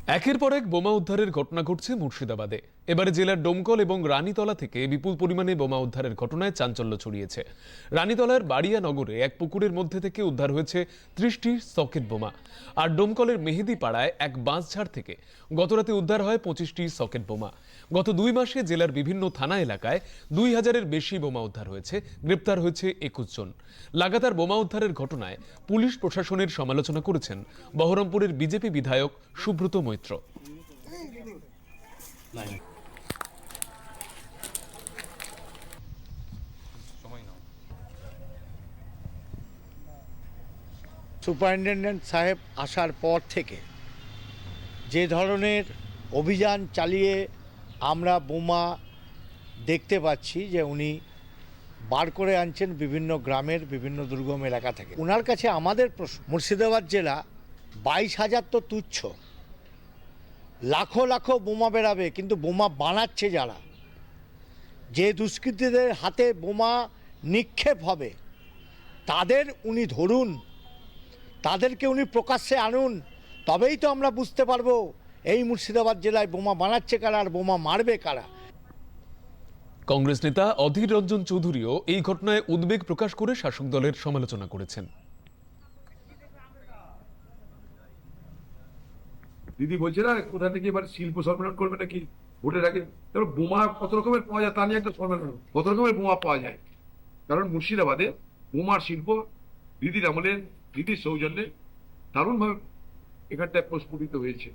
একের পর এক বোমা উদ্ধারের ঘটনা ঘটছে মুর্শিদাবাদে। এবারে জেলার ডোমকল এবং রানীতলা থেকে বিপুল পরিমাণে বোমা উদ্ধারের ঘটনায় চাঞ্চল্য ছড়িয়েছে। রানীতলার বাড়িয়া নগরে এক পুকুরের মধ্যে থেকে উদ্ধার হয়েছে 30টি সকেট বোমা। আর ডোমকলের মেহেদি পাড়ায় এক বাঁশঝাড় থেকে গতরাতে উদ্ধার হয় 25টি সকেট বোমা। গত 2 মাসে জেলার বিভিন্ন থানা এলাকায় 2000-এর বেশি বোমা উদ্ধার হয়েছে, গ্রেপ্তার হয়েছে 21 জন। লাগাতার বোমা উদ্ধারের ঘটনায় পুলিশ প্রশাসনের সমালোচনা করেছেন বহরমপুরের বিজেপি বিধায়ক সুব্রত মৈত্র। সুপারিনটেনডেন্ট সাহেব আসার পর থেকে যে ধরনের অভিযান চালিয়ে আমরা বোমা দেখতে পাচ্ছি, যে উনি বার করে আনছেন বিভিন্ন গ্রামের বিভিন্ন দুর্গম এলাকা থেকে। ওনার কাছে আমাদের প্রশ্ন, মুর্শিদাবাদ জেলা 22,000 তো তুচ্ছ, লাখো লাখো বোমা বেরাবে, কিন্তু বোমা বানাচ্ছে যারা, যে দুষ্কৃতীদের হাতে বোমা নিক্ষেপ হবে তাদের উনি ধরুন, তাদেরকে উনি প্রকাশ্যে আনুন, তবেই তো আমরা বুঝতে পারবো এই মুর্শিদাবাদ জেলায় বোমা বানাচ্ছে কারা আর বোমা মারবে কারা। কংগ্রেস নেতা অধীর রঞ্জন চৌধুরীও এই ঘটনায় উদ্বেগ প্রকাশ করে শাসক দলের সমালোচনা করেছেন। দিদি বলছে না কোথা থেকে এবার শিল্প সম্মেলন করবে নাকি ভোটের আগে। তারপর বোমা কত রকমের পাওয়া যায় তা নিয়ে একটা সম্মেলন, কত রকমের বোমা পাওয়া যায়। কারণ মুর্শিদাবাদে বোমার শিল্প দিদির আমলে, দিদির সৌজন্যে দারুণভাবে এখানটায় প্রস্ফুটিত হয়েছে।